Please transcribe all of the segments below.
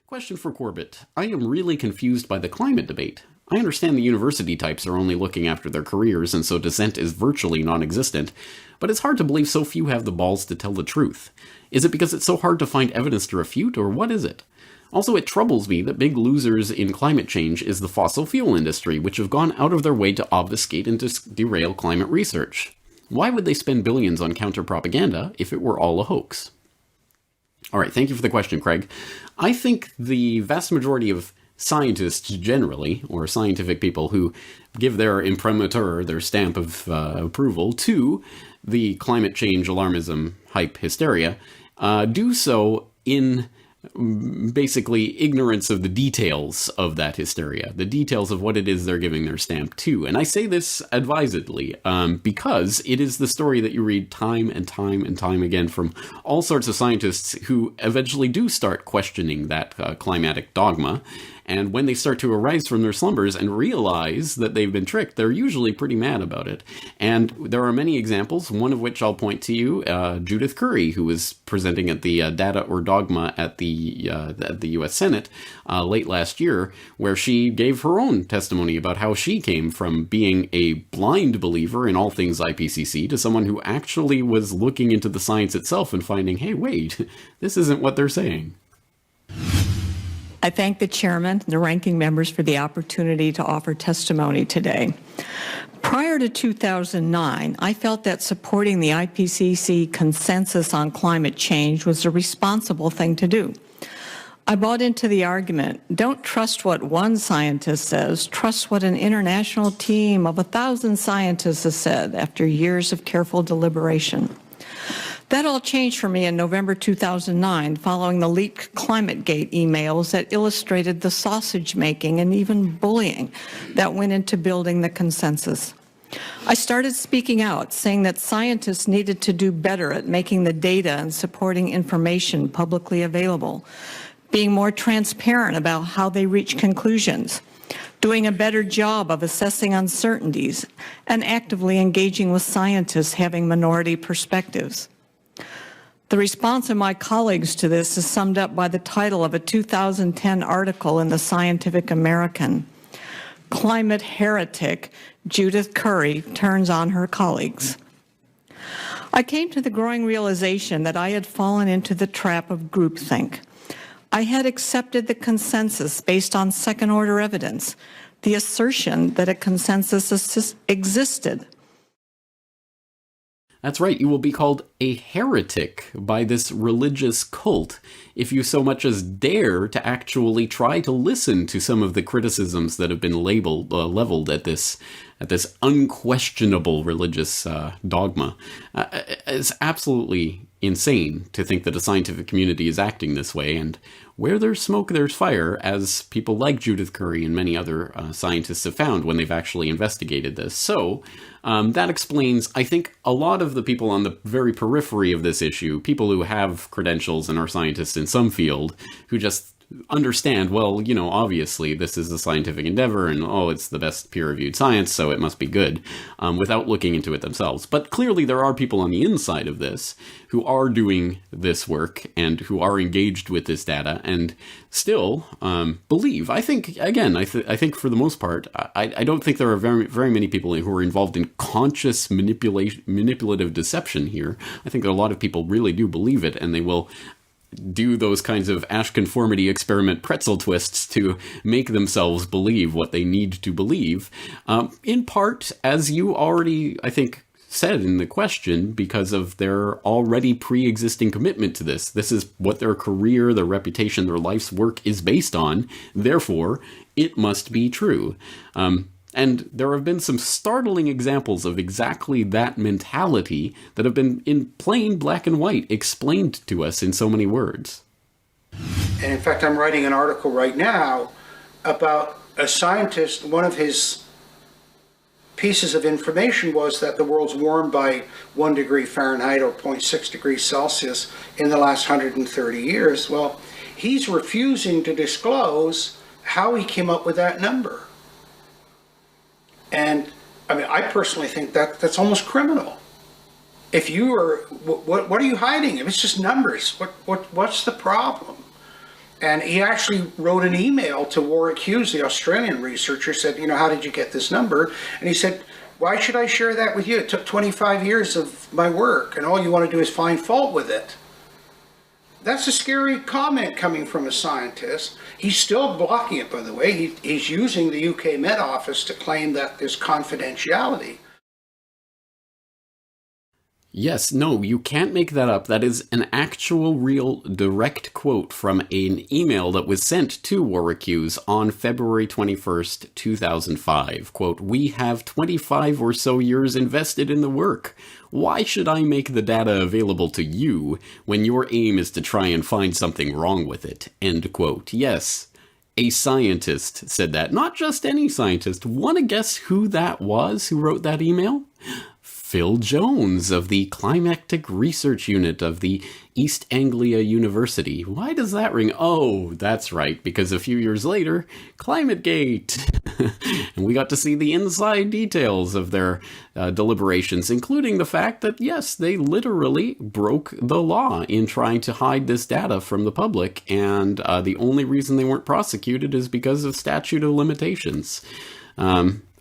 Question for Corbett. I am really confused by the climate debate. I understand the university types are only looking after their careers, and so dissent is virtually non-existent, but it's hard to believe so few have the balls to tell the truth. Is it because it's so hard to find evidence to refute, or what is it? Also, it troubles me that big losers in climate change is the fossil fuel industry, which have gone out of their way to obfuscate and derail climate research. Why would they spend billions on counter-propaganda if it were all a hoax? All right, thank you for the question, Craig. I think the vast majority of scientists generally, or scientific people who give their imprimatur, their stamp of approval to the climate change alarmism hype hysteria, do so in basically ignorance of the details of that hysteria, the details of what it is they're giving their stamp to. And I say this advisedly because it is the story that you read time and time and time again from all sorts of scientists who eventually do start questioning that climatic dogma. And when they start to arise from their slumbers and realize that they've been tricked, they're usually pretty mad about it. And there are many examples, one of which I'll point to you, Judith Curry, who was presenting at the Data or Dogma at the U.S. Senate late last year, where she gave her own testimony about how she came from being a blind believer in all things IPCC to someone who actually was looking into the science itself and finding, hey, wait, this isn't what they're saying. I thank the chairman and the ranking members for the opportunity to offer testimony today. Prior to 2009, I felt that supporting the IPCC consensus on climate change was a responsible thing to do. I bought into the argument, don't trust what one scientist says, trust what an international team of 1,000 scientists has said after years of careful deliberation. That all changed for me in November 2009 following the leaked ClimateGate emails that illustrated the sausage making and even bullying that went into building the consensus. I started speaking out, saying that scientists needed to do better at making the data and supporting information publicly available, being more transparent about how they reach conclusions, doing a better job of assessing uncertainties, and actively engaging with scientists having minority perspectives. The response of my colleagues to this is summed up by the title of a 2010 article in the Scientific American. Climate heretic Judith Curry turns on her colleagues. I came to the growing realization that I had fallen into the trap of groupthink. I had accepted the consensus based on second-order evidence, the assertion that a consensus existed. That's right, you will be called a heretic by this religious cult if you so much as dare to actually try to listen to some of the criticisms that have been leveled at this unquestionable religious dogma. It's absolutely insane to think that the scientific community is acting this way, and where there's smoke, there's fire, as people like Judith Curry and many other scientists have found when they've actually investigated this. So that explains, I think, a lot of the people on the very periphery of this issue, people who have credentials and are scientists in some field, who just understand, well, you know, obviously this is a scientific endeavor and, oh, it's the best peer-reviewed science, so it must be good, without looking into it themselves. But clearly there are people on the inside of this who are doing this work and who are engaged with this data and still believe. I think, again, I think for the most part, I don't think there are very, very many people who are involved in conscious manipulative deception here. I think that a lot of people really do believe it, and they will do those kinds of Asch conformity experiment pretzel twists to make themselves believe what they need to believe. In part, as you already, I think, said in the question, because of their already pre-existing commitment to this. This is what their career, their reputation, their life's work is based on. Therefore, it must be true. And there have been some startling examples of exactly that mentality that have been in plain black and white explained to us in so many words. And in fact, I'm writing an article right now about a scientist. One of his pieces of information was that the world's warmed by 1 degree Fahrenheit or 0.6 degrees Celsius in the last 130 years. Well, he's refusing to disclose how he came up with that number. And I mean, I personally think that that's almost criminal. If you are, what are you hiding? If it's just numbers, what's the problem? And he actually wrote an email to Warwick Hughes, the Australian researcher, said, how did you get this number? And he said, why should I share that with you? It took 25 years of my work, and all you want to do is find fault with it. That's a scary comment coming from a scientist. He's still blocking it, by the way. He's using the UK Met Office to claim that there's confidentiality. Yes, no, you can't make that up. That is an actual, real, direct quote from an email that was sent to Warwick Hughes on February 21st, 2005. Quote, "We have 25 or so years invested in the work. Why should I make the data available to you when your aim is to try and find something wrong with it?" End quote. Yes, a scientist said that. Not just any scientist. Want to guess who that was who wrote that email? Phil Jones of the Climatic Research Unit of the East Anglia University. Why does that ring? Oh, that's right, because a few years later, ClimateGate. And we got to see the inside details of their deliberations, including the fact that, yes, they literally broke the law in trying to hide this data from the public, and the only reason they weren't prosecuted is because of statute of limitations.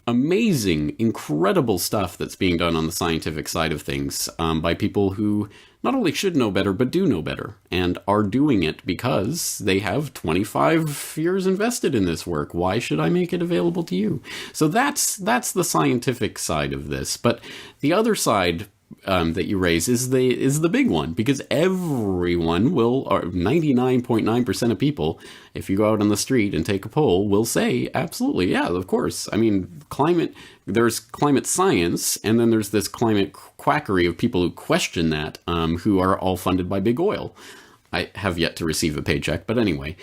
Amazing, incredible stuff that's being done on the scientific side of things by people who not only should know better, but do know better, and are doing it because they have 25 years invested in this work. Why should I make it available to you? So that's the scientific side of this. But the other side that you raise is the big one, because everyone will, or 99.9% of people, if you go out on the street and take a poll, will say, absolutely, yeah, of course. I mean, there's climate science, and then there's this climate quackery of people who question that, who are all funded by big oil. I have yet to receive a paycheck, but anyway.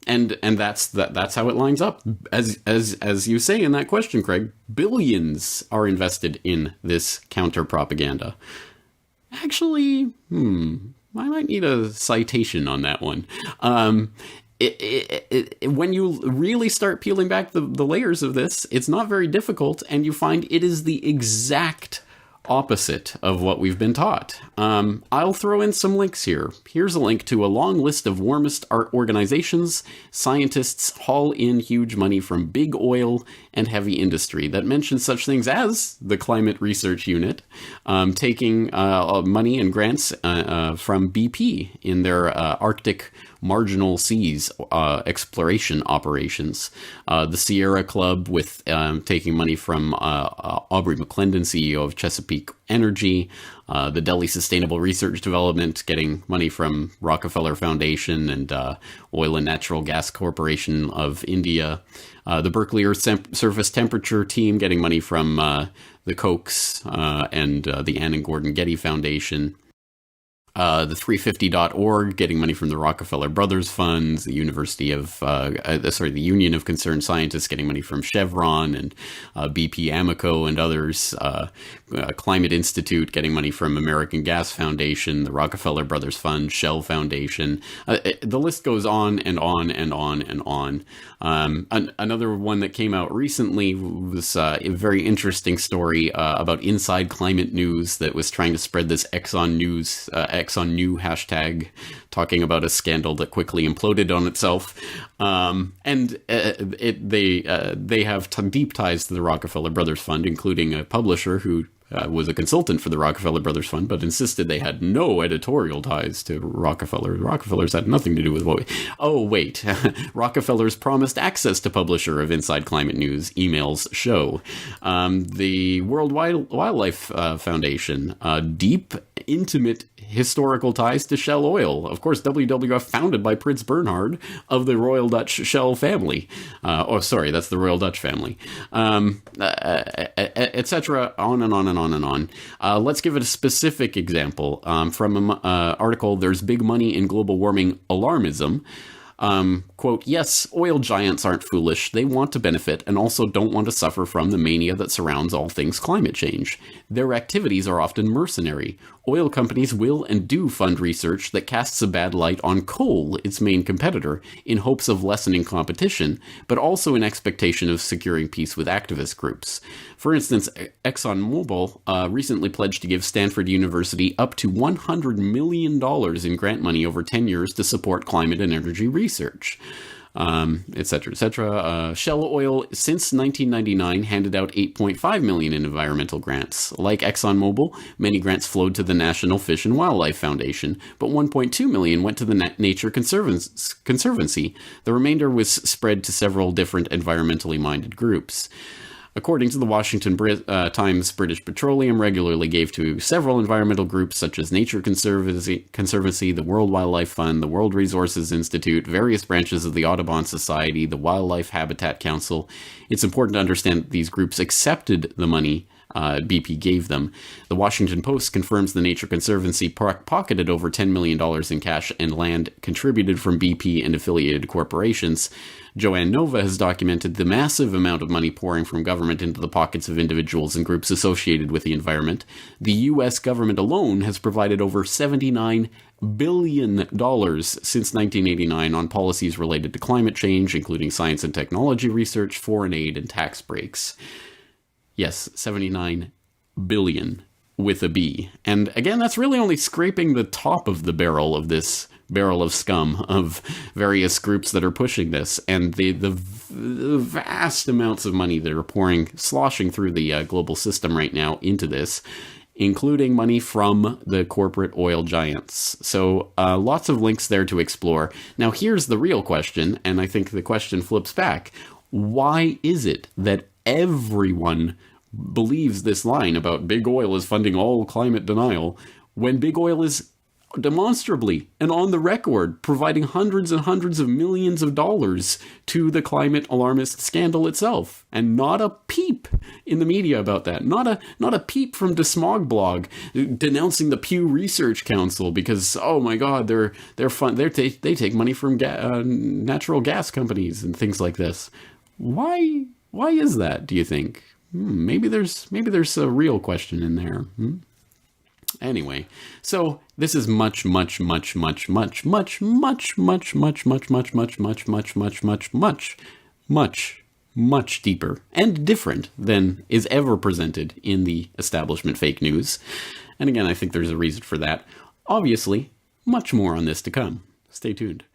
And that's how it lines up. As you say in that question, Craig, billions are invested in this counter propaganda. Actually, I might need a citation on that one. When you really start peeling back the layers of this, it's not very difficult, and you find it is the exact opposite of what we've been taught. I'll throw in some links here. Here's a link to a long list of warmist art organizations. Scientists haul in huge money from big oil and heavy industry that mentions such things as the Climate Research Unit, taking money and grants from BP in their Arctic marginal seas exploration operations. The Sierra Club with taking money from Aubrey McClendon, CEO of Chesapeake Energy. The Delhi Sustainable Research Development getting money from Rockefeller Foundation and Oil and Natural Gas Corporation of India. The Berkeley Earth Surface Temperature Team getting money from the Kochs and the Ann and Gordon Getty Foundation. The 350.org getting money from the Rockefeller Brothers Funds, the the Union of Concerned Scientists getting money from Chevron and BP Amoco and others, Climate Institute getting money from American Gas Foundation, the Rockefeller Brothers Fund, Shell Foundation. The list goes on and on and on and on. Another one that came out recently was a very interesting story about Inside Climate News that was trying to spread this Exxon New hashtag, talking about a scandal that quickly imploded on itself. They have deep ties to the Rockefeller Brothers Fund, including a publisher who was a consultant for the Rockefeller Brothers Fund, but insisted they had no editorial ties to Rockefeller. Rockefellers had nothing to do with what Rockefellers promised access to publisher of Inside Climate News emails show. The World Wildlife Foundation, deep, intimate historical ties to Shell Oil. Of course, WWF founded by Prince Bernhard of the Royal Dutch Shell family. That's the Royal Dutch family. Etc. On and on and on and on. Let's give it a specific example from an article, There's Big Money in Global Warming Alarmism. Quote, "Yes, oil giants aren't foolish. They want to benefit and also don't want to suffer from the mania that surrounds all things climate change. Their activities are often mercenary. Oil companies will and do fund research that casts a bad light on coal, its main competitor, in hopes of lessening competition, but also in expectation of securing peace with activist groups. For instance, ExxonMobil recently pledged to give Stanford University up to $100 million in grant money over 10 years to support climate and energy research. Etc., etc. Shell Oil, since 1999, handed out $8.5 million in environmental grants. Like ExxonMobil, many grants flowed to the National Fish and Wildlife Foundation, but $1.2 million went to the Nature Conservancy. The remainder was spread to several different environmentally minded groups. According to the Washington Times, British Petroleum regularly gave to several environmental groups such as Nature Conservancy, the World Wildlife Fund, the World Resources Institute, various branches of the Audubon Society, the Wildlife Habitat Council. It's important to understand that these groups accepted the money BP gave them. The Washington Post confirms the Nature Conservancy pocketed over $10 million in cash and land contributed from BP and affiliated corporations. Joanne Nova has documented the massive amount of money pouring from government into the pockets of individuals and groups associated with the environment. The U.S. government alone has provided over $79 billion since 1989 on policies related to climate change, including science and technology research, foreign aid, and tax breaks. Yes, 79 billion with a B. And again, that's really only scraping the top of the barrel of this barrel of scum of various groups that are pushing this. And the vast amounts of money that are sloshing through the global system right now into this, including money from the corporate oil giants. So lots of links there to explore. Now, here's the real question, and I think the question flips back. Why is it that everyone believes this line about big oil is funding all climate denial when big oil is demonstrably and on the record providing hundreds and hundreds of millions of dollars to the climate alarmist scandal itself, and not a peep in the media about that, not a peep from DeSmog blog denouncing the Pew Research Council because, oh my god, they take money from natural gas companies and things like this. Why is that, do you think? Maybe there's a real question in there. Anyway, so this is much deeper and different than is ever presented in the establishment fake news. And again, I think there's a reason for that. Obviously, much more on this to come. Stay tuned.